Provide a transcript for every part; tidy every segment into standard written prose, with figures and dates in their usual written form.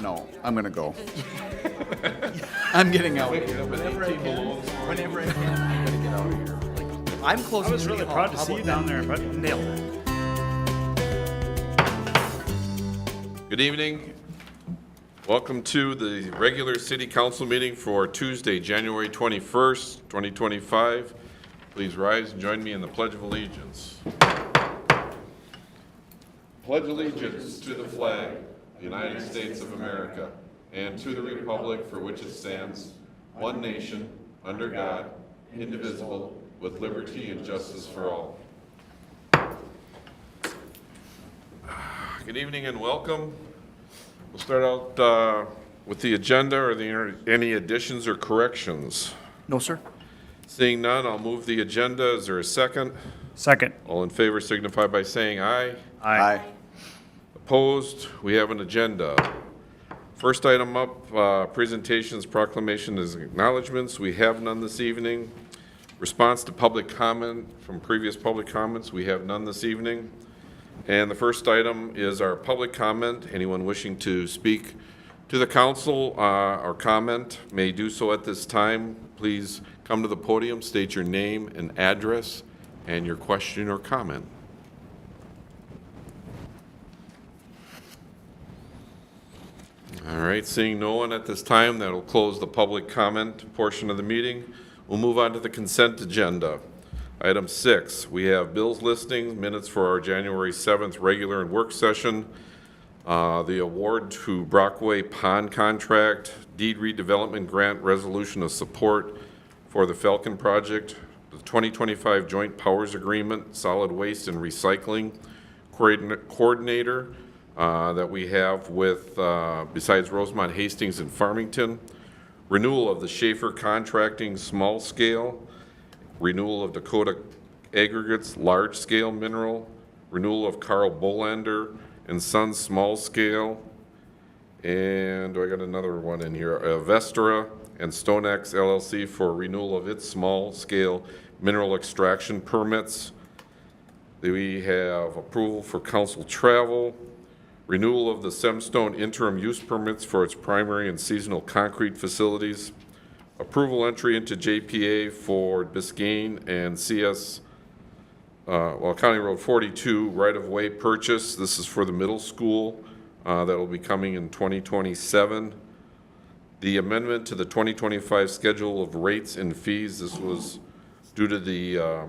No, I'm gonna go. I'm getting out of here. Whenever I can, I'm gonna get out of here. I'm close. I was really proud to see you down there, but nailed it. Good evening. Welcome to the regular city council meeting for Tuesday, January 21st, 2025. Please rise and join me in the Pledge of Allegiance. Pledge allegiance to the flag, the United States of America, and to the republic for which it stands, one nation, under God, indivisible, with liberty and justice for all. Good evening and welcome. We'll start out with the agenda. Are there any additions or corrections? No, sir. Seeing none, I'll move the agenda. Is there a second? Second. All in favor signify by saying aye. Aye. Opposed? We have an agenda. First item up, presentations, proclamations, and acknowledgements. We have none this evening. Response to public comment from previous public comments. We have none this evening. And the first item is our public comment. Anyone wishing to speak to the council or comment may do so at this time. Please come to the podium, state your name and address, and your question or comment. All right, seeing no one at this time, that'll close the public comment portion of the meeting. We'll move on to the consent agenda. Item 6, we have bills listings, minutes for our January 7th regular and work session, the award to Brockway Pond contract, deed redevelopment grant resolution of support for the Falcon project, the 2025 joint powers agreement, solid waste and recycling coordinator that we have with, besides Rosemount, Hastings, and Farmington, renewal of the Schaefer Contracting small scale, renewal of Dakota Aggregates large scale mineral, renewal of Carl Bolander and Sons small scale, and I got another one in here, Vestra and StoneX LLC for renewal of its small scale mineral extraction permits. We have approval for council travel, renewal of the Semstone interim use permits for its primary and seasonal concrete facilities, approval entry into JPA for Biscayne and CS, County Road 42 right-of-way purchase. This is for the middle school that will be coming in 2027. The amendment to the 2025 schedule of rates and fees. This was due to the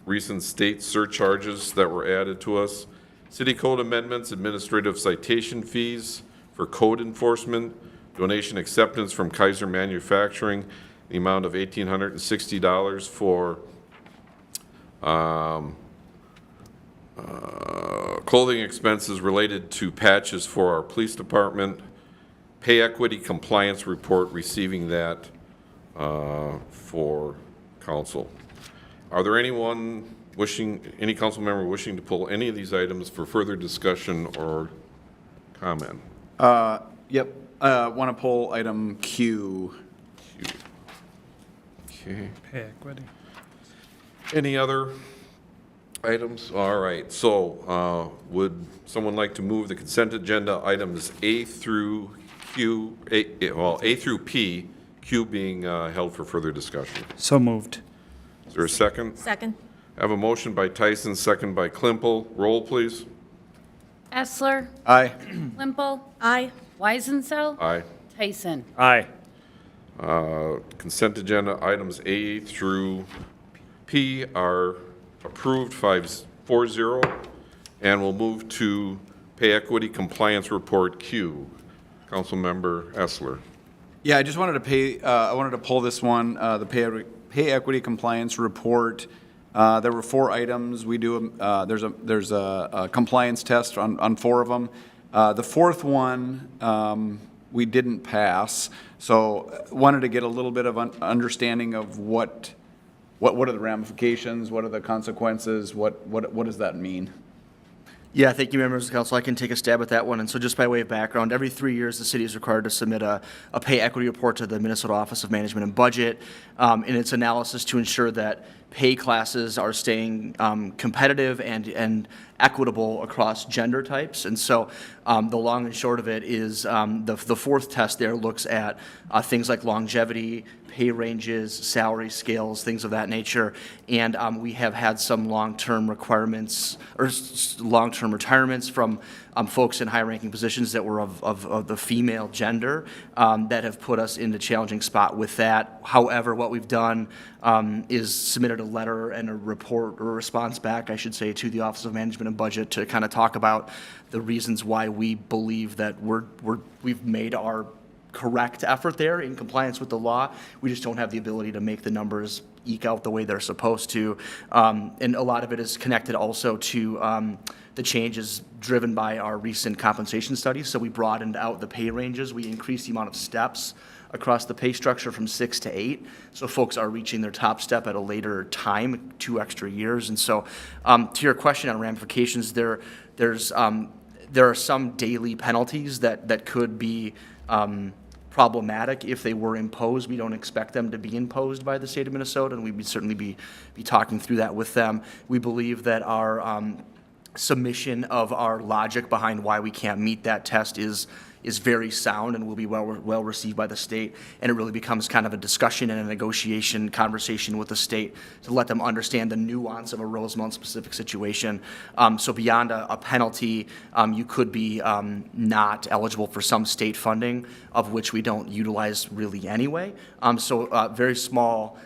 recent state surcharges that were added to us. City code amendments, administrative citation fees for code enforcement, donation acceptance from Kaiser Manufacturing, the amount of $1,860 for clothing expenses related to patches for our police department, pay equity compliance report, receiving that for council. Are there any council member wishing to pull any of these items for further discussion or comment? Yep, want to pull item Q. Okay. Pay equity. Any other items? All right, so would someone like to move the consent agenda items A through Q, A through P, Q being held for further discussion? So moved. Is there a second? Second. I have a motion by Tyson, second by Klimpel. Roll, please. Essler, Aye. Limpel, Aye. Weisenfeld, Aye. Tyson. Aye. Consent agenda items A through P are approved 5-4-0, and we'll move to pay equity compliance report Q. Councilmember Essler. Yeah, I just wanted to I wanted to pull this one, the pay equity compliance report. There were 4 items. We do, there's a compliance test on 4 of them. The 4th one, we didn't pass. So wanted to get a little bit of understanding of what are the ramifications, what are the consequences, what does that mean? Yeah, thank you, members of the council. I can take a stab at that one. And so just by way of background, every 3 years, the city is required to submit a pay equity report to the Minnesota Office of Management and Budget in its analysis to ensure that pay classes are staying competitive and equitable across gender types. And so the long and short of it is the fourth test there looks at things like longevity, pay ranges, salary scales, things of that nature. And we have had some long-term requirements or long-term retirements from folks in high-ranking positions that were of the female gender that have put us in a challenging spot with that. However, what we've done is submitted a letter and a report or a response back, I should say, to the Office of Management and Budget to kind of talk about the reasons why we believe that we've made our correct effort there in compliance with the law. We just don't have the ability to make the numbers eke out the way they're supposed to. And a lot of it is connected also to the changes driven by our recent compensation studies. So we broadened out the pay ranges. We increased the amount of steps across the pay structure from 6 to 8. So folks are reaching their top step at a later time, 2 extra years. And so to your question on ramifications, there are some daily penalties that could be problematic if they were imposed. We don't expect them to be imposed by the state of Minnesota, and we would certainly be talking through that with them. We believe that our submission of our logic behind why we can't meet that test is very sound and will be well received by the state, and it really becomes kind of a discussion and a negotiation conversation with the state to let them understand the nuance of a Rosemount specific situation. So beyond a penalty, you could be not eligible for some state funding, of which we don't utilize really anyway. So very small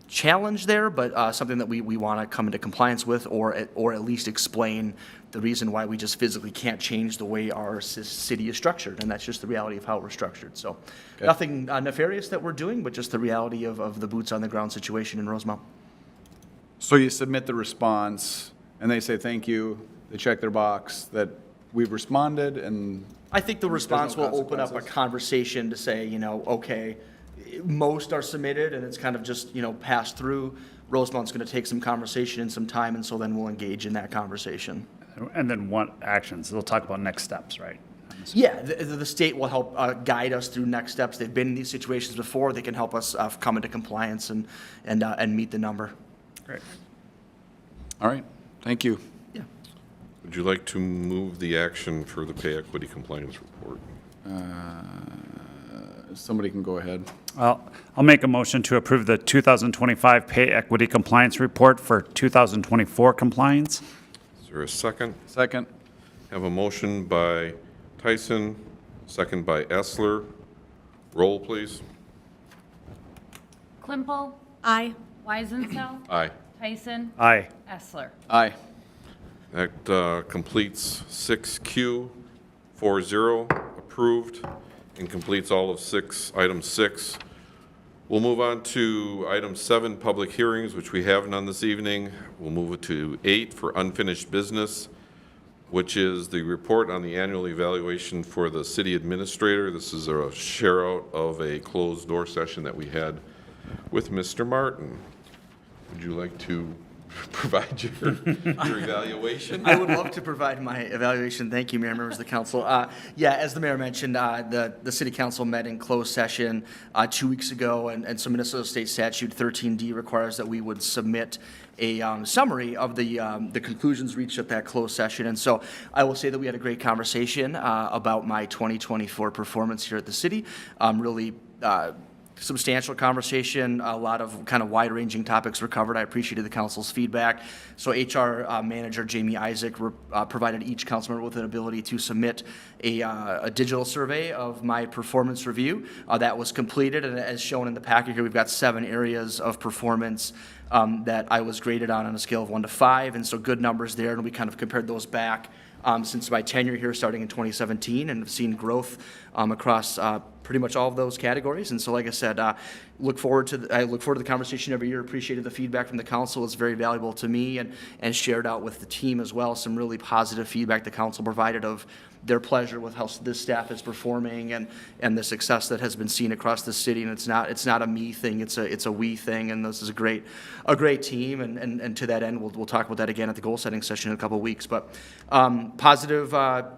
challenge there, but something that we want to come into compliance with, or at least explain the reason why we just physically can't change the way our city is structured, and that's just the reality of how we're structured. So nothing nefarious that we're doing, but just the reality of the boots on the ground situation in Rosemount. So you submit the response, and they say thank you, they check their box that we've responded, and I think the response no will open up a consequences? conversation to say, okay, most are submitted and it's kind of just, passed through. Rosemount's going to take some conversation and some time, and so then we'll engage in that conversation. And then what actions? They'll talk about next steps, right? Yeah, the state will help guide us through next steps. They've been in these situations before. They can help us come into compliance and meet the number. Great. all right, thank you. Yeah. Would you like to move the action for the pay equity compliance report? Somebody can go ahead. Well, I'll make a motion to approve the 2025 Pay Equity Compliance Report for 2024 compliance. Is there a second? Second. Have a motion by Tyson, second by Essler. Roll, please. Klimple, Aye. Weisenthal, Aye. Tyson, Aye. Essler. Aye. That completes 6Q 40, approved, and completes all of item 6. We'll move on to item 7, public hearings, which we have none this evening. We'll move it to 8 for unfinished business, which is the report on the annual evaluation for the city administrator. This is a share out of a closed door session that we had with Mr. Martin. Would you like to provide your evaluation? I would love to provide my evaluation. Thank you, Mayor, members of the council. Yeah, as the mayor mentioned, the city council met in closed session 2 weeks ago, and so Minnesota State Statute 13D requires that we would submit a summary of the conclusions reached at that closed session. And so I will say that we had a great conversation about my 2024 performance here at the city. Really substantial conversation, a lot of kind of wide-ranging topics were covered. I appreciated the council's feedback. So HR manager Jamie Isaac provided each council member with an ability to submit a digital survey of my performance review. That was completed, and as shown in the packet here, we've got 7 areas of performance that I was graded on a scale of 1 to 5, and so good numbers there, and we kind of compared those back since my tenure here starting in 2017, and have seen growth across pretty much all of those categories. And so, like I said, I look forward to the conversation every year. Appreciated the feedback from the council. It's very valuable to me, and shared out with the team as well. Some really positive feedback the council provided of their pleasure with how this staff is performing and the success that has been seen across the city. And it's not a me thing. It's a we thing. And this is a great team. And to that end, we'll talk about that again at the goal setting session in a couple of weeks. But positive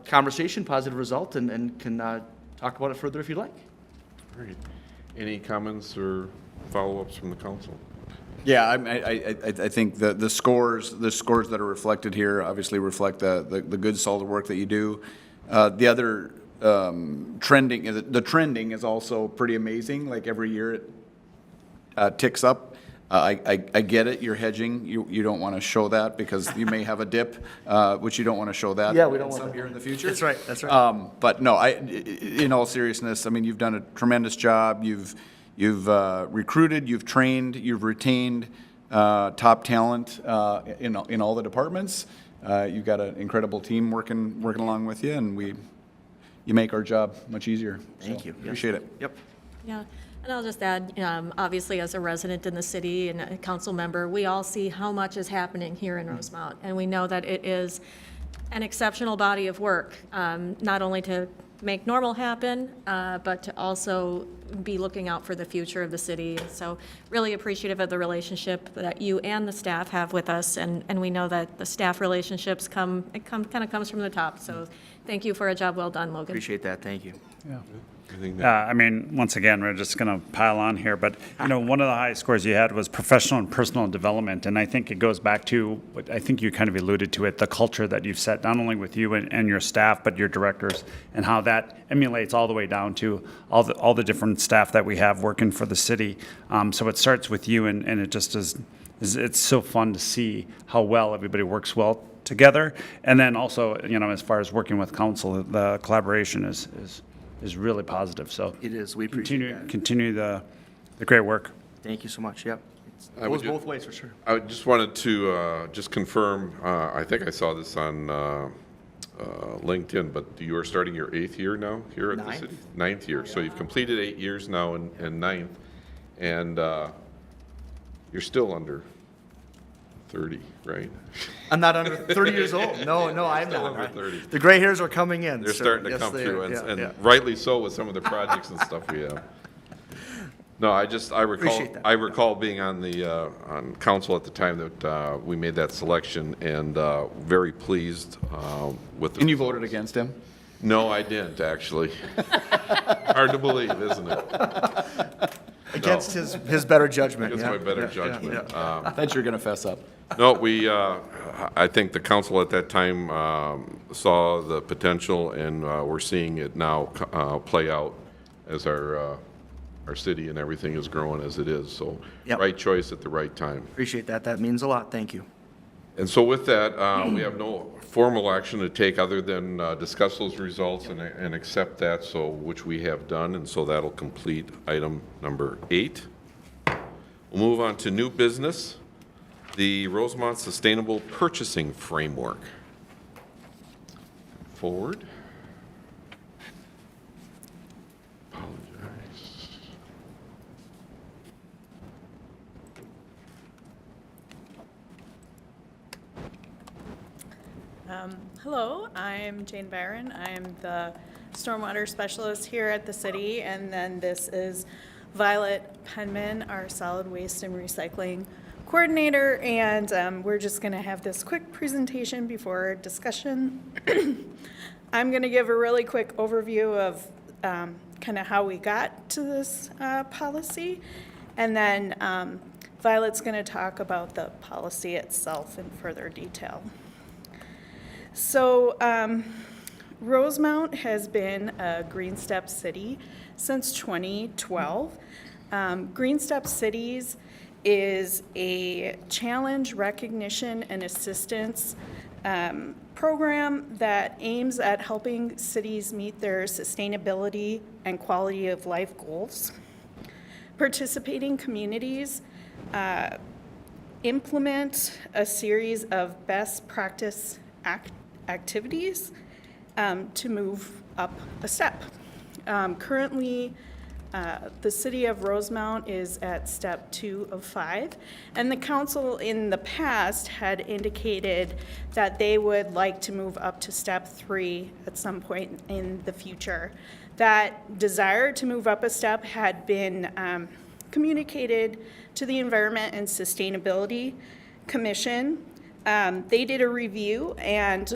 conversation, positive result, and can talk about it further if you'd like. All right. Any comments or follow-ups from the council? Yeah, I think the scores that are reflected here obviously reflect the good, solid work that you do. The other the trending is also pretty amazing. Like every year it ticks up. I get it, you're hedging. You don't want to show that because you may have a dip, which you don't want to show that. Yeah, we don't want some that. year in the future. That's right, that's right. But no, in all seriousness, I mean, you've done a tremendous job. You've recruited, you've trained, you've retained top talent in all the departments. You've got an incredible team working along with you, and you make our job much easier. Thank So, you. Yes. Appreciate it. Yep. Yeah, and I'll just add, obviously, as a resident in the city and a council member, we all see how much is happening here in Rosemount, and we know that it is an exceptional body of work, not only to make normal happen, but to also be looking out for the future of the city. So really appreciative of the relationship that you and the staff have with us, and we know that the staff relationships kind of comes from the top. So thank you for a job well done, Logan. Appreciate that, thank you. Anything I mean, once again, we're just going to pile on here, but, one of the highest scores you had was professional and personal development, and I think it goes back to what I think you kind of alluded to it, the culture that you've set, not only with you and your staff, but your directors, and how that emulates all the way down to all the different staff that we have working for the city. So it starts with you, and it just is it's so fun to see how well everybody works well together, and then also, as far as working with council, the collaboration is really positive. So It is, we appreciate that. continue the great work. Thank you so much, yep. I It would goes ju- both ways, for sure. I just wanted to just confirm, I think I saw this on LinkedIn, but you are starting your 8th year now here at the Ninth. city? 9th year. So you've completed 8 years now and 9th, and you're still under 30, right? I'm not under 30 years old. No, I'm Still not. under 30. The gray hairs are coming in. They're sir. starting to Yes, come they through, are. and Yeah, and yeah. rightly so with some of the projects and stuff we have. No, I Appreciate that. recall being on the, on council at the time that we made that selection, and very pleased with the. And you voted against him? No, I didn't, actually. Hard to believe, isn't it? Against his better judgment. Against yeah, my better yeah, yeah, judgment. yeah. I thought you were going to fess up. No, I think the council at that time saw the potential, and we're seeing it now play out as our city and everything is growing as it is. So, Yep. right choice at the right time. Appreciate that. That means a lot. Thank you. And so with that, we have no formal action to take other than discuss those results and accept that, so, which we have done, and so that'll complete item number 8. We'll move on to new business, the Rosemount Sustainable Purchasing Framework. Forward. Apologize. Hello, I'm Jane Barron. I'm the stormwater specialist here at the city, and then this is Violet Penman, our solid waste and recycling coordinator, and we're just going to have this quick presentation before discussion. I'm going to give a really quick overview of kind of how we got to this policy, and then Violet's going to talk about the policy itself in further detail. So, Rosemount has been a Green Step city since 2012. Green Step Cities is a challenge recognition and assistance program that aims at helping cities meet their sustainability and quality of life goals. Participating communities implement a series of best practice activities to move up a step. Currently, the city of Rosemount is at step 2 of 5, and the council in the past had indicated that they would like to move up to step 3 at some point in the future. That desire to move up a step had been communicated to the Environment and Sustainability Commission. They did a review, and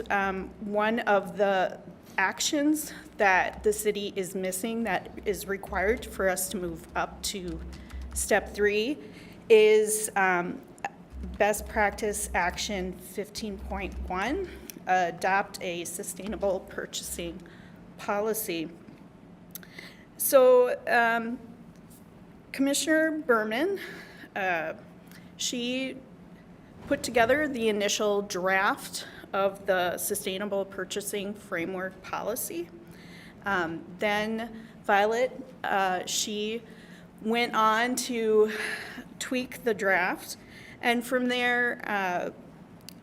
one of the actions that the city is missing that is required for us to move up to step 3 is best practice action 15.1, adopt a sustainable purchasing policy. So Commissioner Berman, she put together the initial draft of the sustainable purchasing framework policy. Then Violet, she went on to tweak the draft, and from there,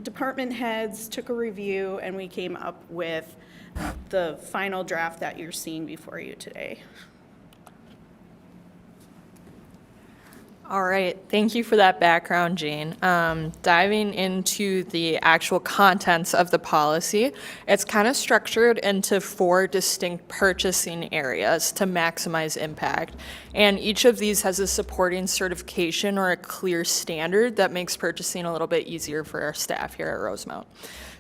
department heads took a review, and we came up with the final draft that you're seeing before you today. All right, thank you for that background, Jane. Diving into the actual contents of the policy, it's kind of structured into 4 distinct purchasing areas to maximize impact. And each of these has a supporting certification or a clear standard that makes purchasing a little bit easier for our staff here at Rosemount.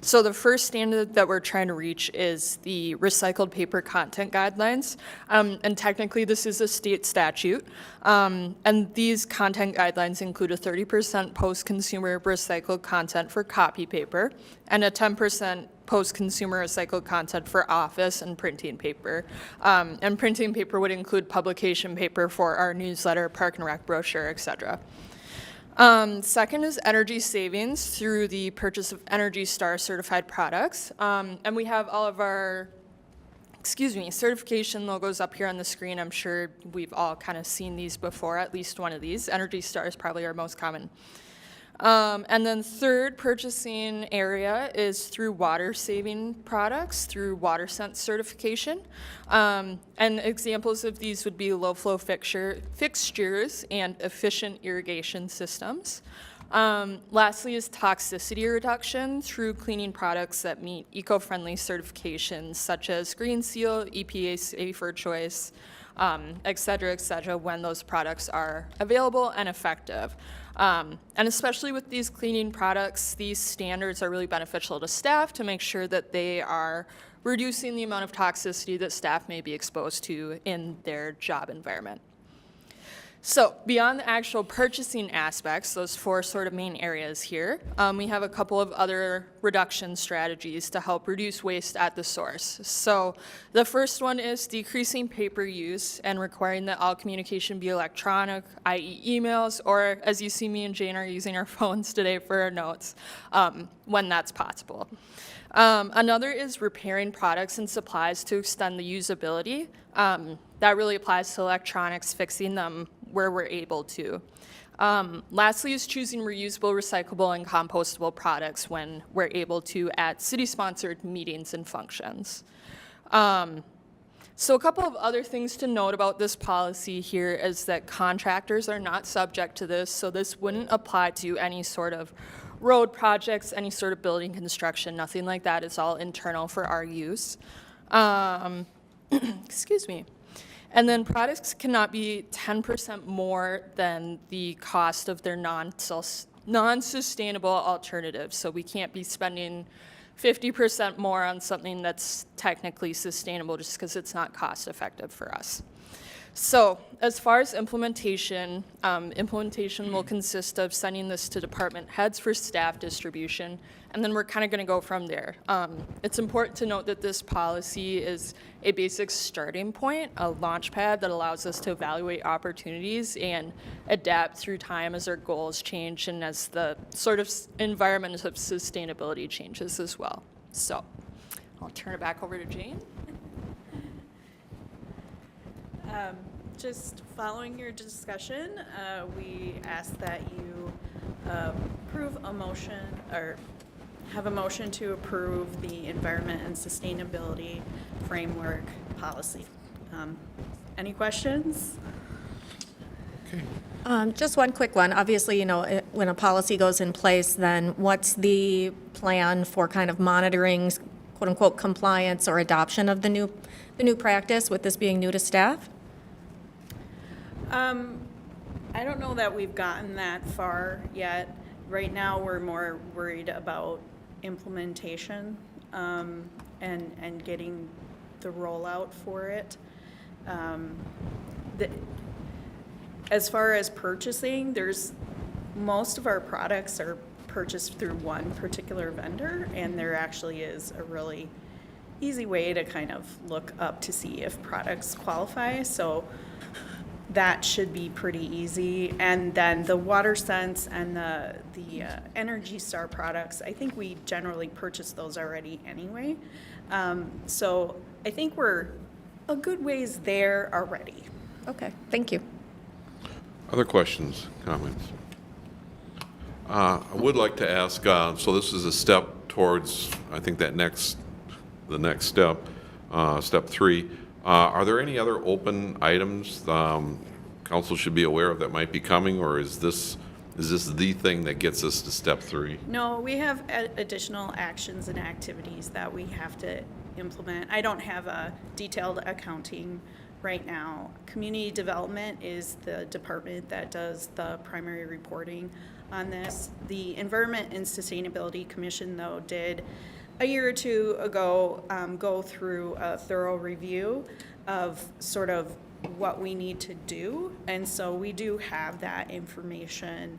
So the first standard that we're trying to reach is the recycled paper content guidelines. And technically, this is a state statute. And these content guidelines include a 30% post-consumer recycled content for copy paper and a 10% post-consumer recycled content for office and printing paper. And printing paper would include publication paper for our newsletter, Park and Rec brochure, et cetera. Second is energy savings through the purchase of Energy Star certified products. And we have all of our, certification logos up here on the screen. I'm sure we've all kind of seen these before, at least one of these. Energy Star is probably our most common. And then third purchasing area is through water saving products through Water Sense certification. And examples of these would be low flow fixtures and efficient irrigation systems. Lastly is toxicity reduction through cleaning products that meet eco-friendly certifications such as Green Seal, EPA Safer Choice, et cetera, when those products are available and effective. And especially with these cleaning products, these standards are really beneficial to staff to make sure that they are reducing the amount of toxicity that staff may be exposed to in their job environment. So beyond the actual purchasing aspects, those 4 sort of main areas here, we have a couple of other reduction strategies to help reduce waste at the source. So the first one is decreasing paper use and requiring that all communication be electronic, i.e. emails, or as you see me and Jane are using our phones today for our notes, when that's possible. Another is repairing products and supplies to extend the usability. That really applies to electronics, fixing them where we're able to. Lastly is choosing reusable, recyclable, and compostable products when we're able to at city-sponsored meetings and functions. So a couple of other things to note about this policy here is that contractors are not subject to this, so this wouldn't apply to any sort of road projects, any sort of building construction, nothing like that. It's all internal for our use. Excuse me. And then products cannot be 10% more than the cost of their non-sustainable alternatives. So we can't be spending 50% more on something that's technically sustainable just because it's not cost effective for us. So as far as implementation, implementation will consist of sending this to department heads for staff distribution, and then we're kind of going to go from there. It's important to note that this policy is a basic starting point, a launch pad that allows us to evaluate opportunities and adapt through time as our goals change and as the sort of environment of sustainability changes as well. So I'll turn it back over to Jane. Just following your discussion, we ask that you approve a motion or have a motion to approve the Environment and Sustainability Framework Policy. Any questions? Just one quick one. Obviously, when a policy goes in place, then what's the plan for kind of monitoring, quote unquote, compliance or adoption of the new practice with this being new to staff? I don't know that we've gotten that far yet. Right now, we're more worried about implementation and getting the rollout for it. As far as purchasing, there's most of our products are purchased through one particular vendor, and there actually is a really easy way to kind of look up to see if products qualify. So that should be pretty easy. And then the WaterSense and the Energy Star products, I think we generally purchase those already anyway. So I think we're a good ways there already. Okay, thank you. Other questions, comments? I would like to ask, so this is a step towards, I think, the next step, step 3. Are there any other open items council should be aware of that might be coming, or is this the thing that gets us to step 3? No, we have additional actions and activities that we have to implement. I don't have a detailed accounting right now. Community development is the department that does the primary reporting on this. The Environment and Sustainability Commission, though, did a year or two ago go through a thorough review of sort of what we need to do. And so we do have that information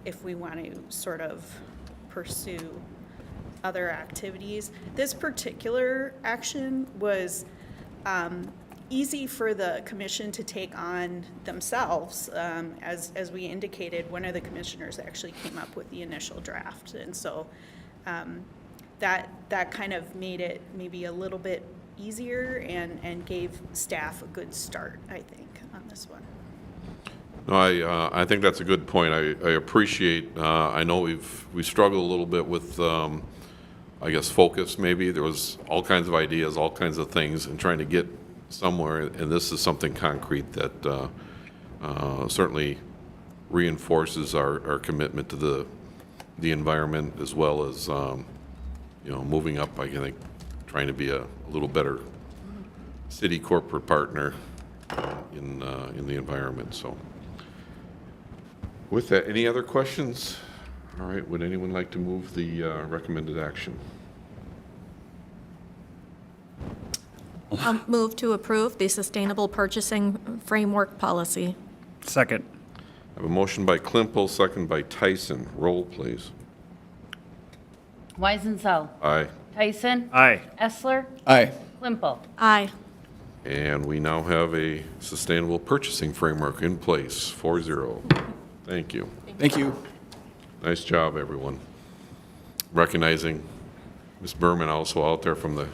if we want to sort of pursue other activities. This particular action was easy for the commission to take on themselves. As we indicated, one of the commissioners actually came up with the initial draft. And so that kind of made it maybe a little bit easier and gave staff a good start, I think, on this one. No, I think that's a good point. I appreciate, I know we struggled a little bit with, I guess, focus maybe. There was all kinds of ideas, all kinds of things, and trying to get somewhere, and this is something concrete that certainly reinforces our commitment to the environment, as well as, moving up, I think, trying to be a little better city corporate partner in the environment. So with that, any other questions? All right, would anyone like to move the recommended action? I'll move to approve the Sustainable Purchasing Framework Policy. Second. I have a motion by Klimpel, second by Tyson. Roll, please. Weisenthal. Aye. Tyson. Aye. Essler. Aye. Klimpel. Aye. And we now have a sustainable purchasing framework in place, 4-0. Thank you. Thank you. Nice job, everyone. Recognizing Ms. Berman also out there from the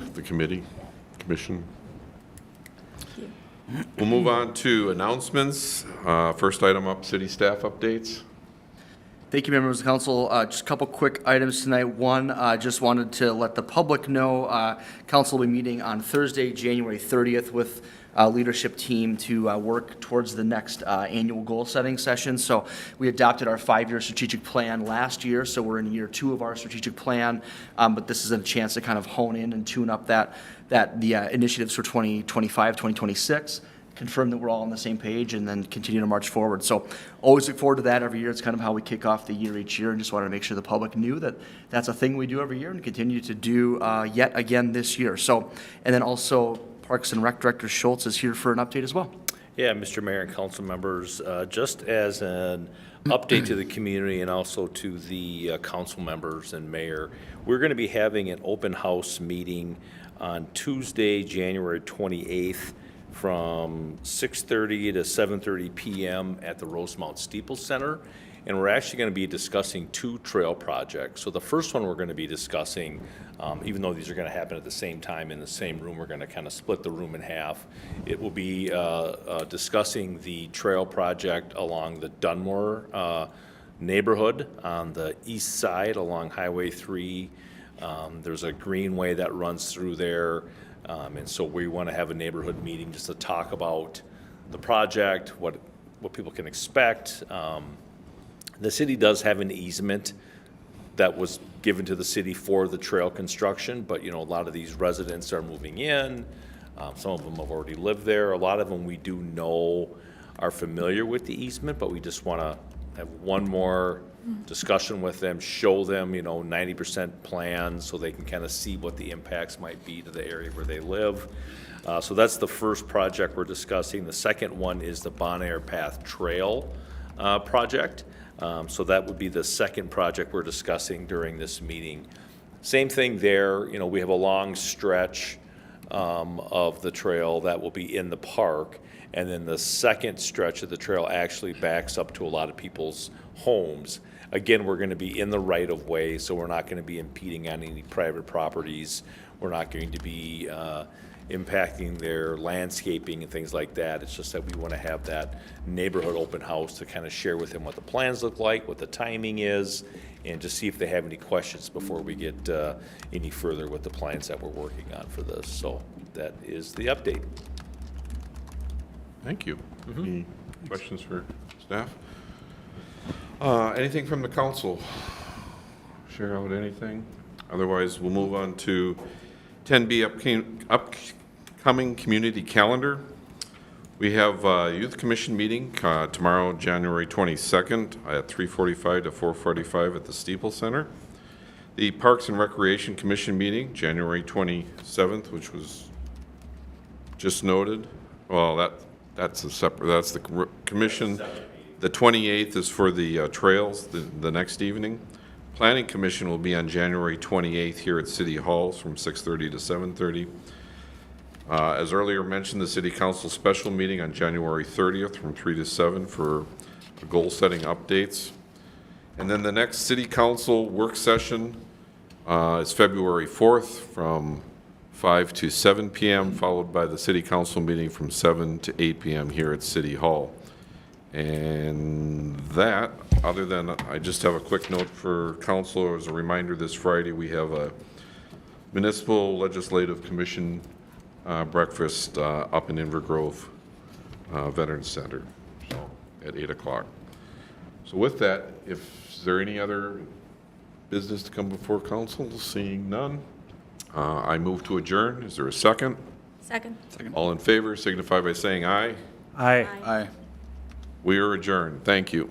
commission. We'll move on to announcements. First item up, city staff updates. Thank you, members of the council. Just a couple quick items tonight. One, just wanted to let the public know, council will be meeting on Thursday, January 30th with leadership team to work towards the next annual goal setting session. So we adopted our 5-year strategic plan last year, so we're in year 2 of our strategic plan, but this is a chance to kind of hone in and tune up the initiatives for 2025, 2026. Confirm that we're all on the same page, and then continue to march forward. So always look forward to that every year. It's kind of how we kick off the year each year, and just wanted to make sure the public knew that that's a thing we do every year and continue to do yet again this year. So, and then also Parks and Rec Director Schultz is here for an update as well. Yeah, Mr. Mayor and council members, just as an update to the community and also to the council members and mayor, we're going to be having an open house meeting on Tuesday, January 28th, from 6:30 to 7:30 p.m. at the Rosemount Steeple Center. And we're actually going to be discussing 2 trail projects. So the first one we're going to be discussing, even though these are going to happen at the same time in the same room, we're going to kind of split the room in half. It will be discussing the trail project along the Dunmore neighborhood on the east side along Highway 3. There's a greenway that runs through there. And so we want to have a neighborhood meeting just to talk about the project, what people can expect. The city does have an easement that was given to the city for the trail construction, but a lot of these residents are moving in. Some of them have already lived there. A lot of them we do know are familiar with the easement, but we just want to have one more discussion with them, show them, 90% plans so they can kind of see what the impacts might be to the area where they live. So that's the first project we're discussing. The second one is the Bon Air Path Trail project. So that would be the second project we're discussing during this meeting. Same thing there, you know, we have a long stretch of the trail that will be in the park. And then the second stretch of the trail actually backs up to a lot of people's homes. Again, we're going to be in the right of way, so we're not going to be impeding on any private properties. We're not going to be impacting their landscaping and things like that. It's just that we want to have that neighborhood open house to kind of share with them what the plans look like, what the timing is, and just see if they have any questions before we get any further with the plans that we're working on for this. So that is the update. Thank you. Any questions for staff? Anything from the council? Share out anything? Otherwise, we'll move on to 10B, upcoming community calendar. We have a youth commission meeting tomorrow, January 22nd at 3:45 to 4:45 at the Steeple Center. The Parks and Recreation Commission meeting, January 27th, which was just noted. Well, that's a separate, that's the commission. The 28th is for the trails, the next evening. Planning Commission will be on January 28th here at City Hall from 6:30 to 7:30. As earlier mentioned, the City Council special meeting on January 30th from 3 to 7 for goal-setting updates. And then the next City Council work session is February 4th from 5 to 7 p.m., followed by the City Council meeting from 7 to 8 p.m. here at City Hall. And that, other than, I just have a quick note for council as a reminder, this Friday we have a Municipal Legislative Commission breakfast up in Inver Grove Veterans Center, so at 8 o'clock. So with that, is there any other business to come before council? Seeing none, I move to adjourn. Is there a second? Second. All in favor signify by saying aye. Aye. Aye. We are adjourned. Thank you.